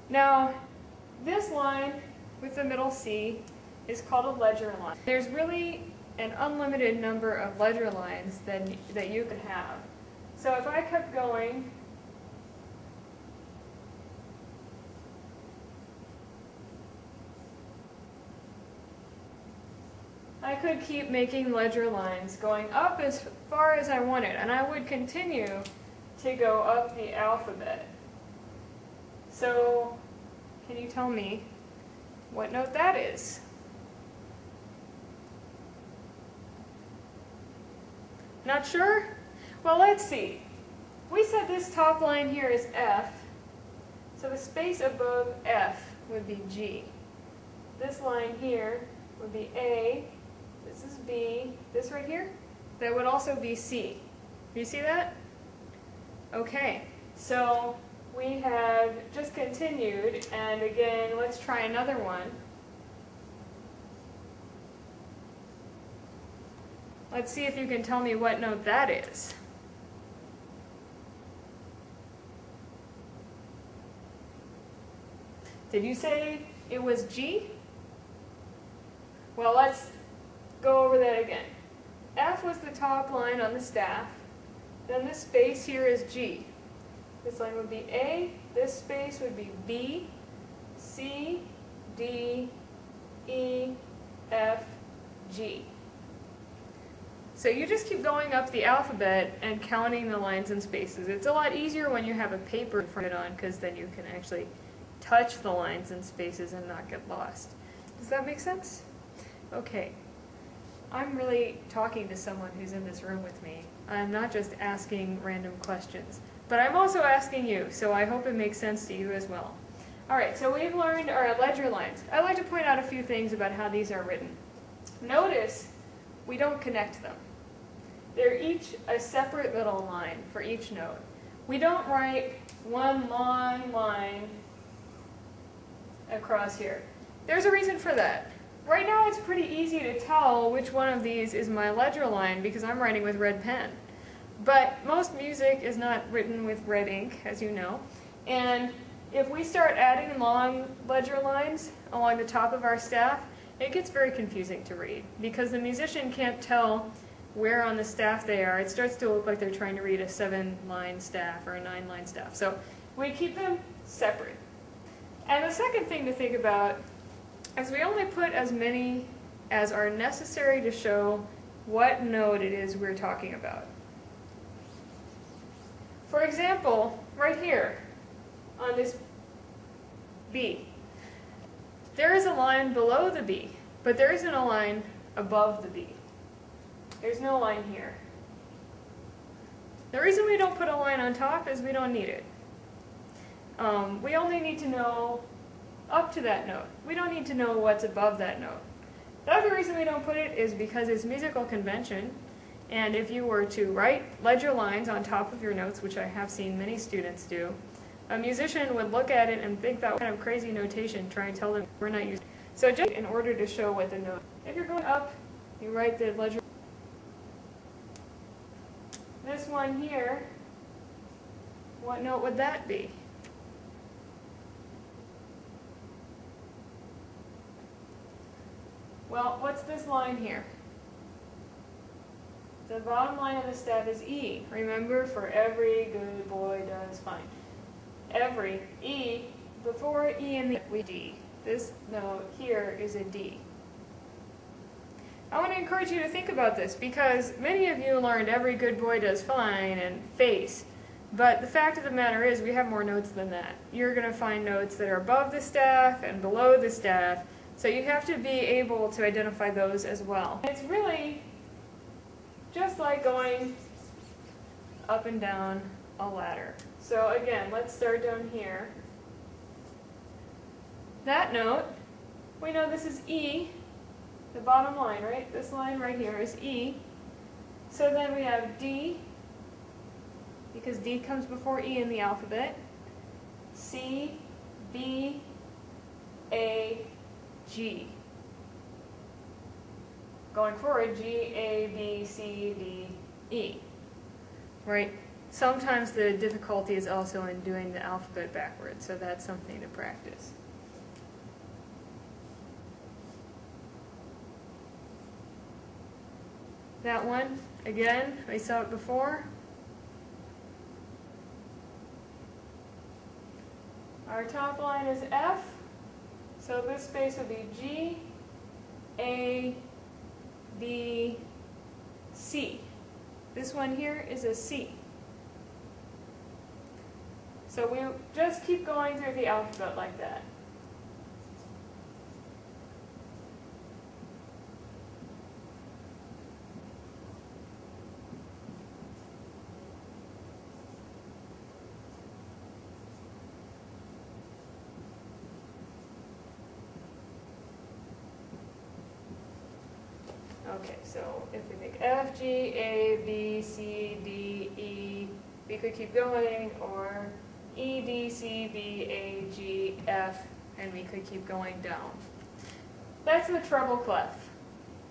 Now, this line with the middle C is called a ledger line. There's really an unlimited number of ledger lines that you could have. So if I kept going, I could keep making ledger lines going up as far as I wanted, and I would continue to go up the alphabet. So, can you tell me what note that is? Not sure? Well, let's see. We said this top line here is F, so the space above F would be G. This line here would be A, this is B, this right here, that would also be C. You see that? Okay, so we have just continued, and again, let's try another one. Let's see if you can tell me what note that is. Did you say it was G? Well, let's go over that again. F was the top line on the staff. Then this space here is G. This line would be A, this space would be B, C, D, E, F, G. So you just keep going up the alphabet and counting the lines and spaces. It's a lot easier when you have a paper in front of it on, because then you can actually touch the lines and spaces and not get lost. Does that make sense? Okay. I'm really talking to someone who's in this room with me. I'm not just asking random questions, but I'm also asking you, so I hope it makes sense to you as well. Alright, so we've learned our ledger lines. I'd like to point out a few things about how these are written. Notice we don't connect them. They're each a separate little line for each note. We don't write one long line across here. There's a reason for that. Right now it's pretty easy to tell which one of these is my ledger line because I'm writing with red pen. But most music is not written with red ink, as you know. And if we start adding long ledger lines along the top of our staff, it gets very confusing to read because the musician can't tell where on the staff they are. It starts to look like they're trying to read a 7-line staff or a 9-line staff. So we keep them separate. And the second thing to think about is we only put as many as are necessary to show what note it is we're talking about. For example, right here on this B, there is a line below the B, but there isn't a line above the B. There's no line here. The reason we don't put a line on top is we don't need it. We only need to know up to that note. We don't need to know what's above that note. The other reason we don't put it is because it's musical convention, and if you were to write ledger lines on top of your notes, which I have seen many students do, a musician would look at it and think that kind of crazy notation, try and tell them we're not using it. So just in order to show what the note, if you're going up, you write the ledger. This one here, what note would that be? Well, what's this line here? The bottom line of the staff is E. Remember, for every good boy does fine. Every E, before E in the we D. This note here is a D. I want to encourage you to think about this because many of you learned every good boy does fine and face. But the fact of the matter is we have more notes than that. You're going to find notes that are above the staff and below the staff. So you have to be able to identify those as well. It's really just like going up and down a ladder. So again, let's start down here. That note, we know this is E, the bottom line, right? This line right here is E. So then we have D, because D comes before E in the alphabet. C, B, A, G. Going forward, G, A, B, C, D, E. Right? Sometimes the difficulty is also in doing the alphabet backwards, so that's something to practice. That one, again, I saw it before. Our top line is F, so this space would be G, A, B, C. This one here is a C. So we just keep going through the alphabet like that. Okay, so if we think F, G, A, B, C, D, E, we could keep going, or E, D, C, B, A, G, F, and we could keep going down. That's the treble clef.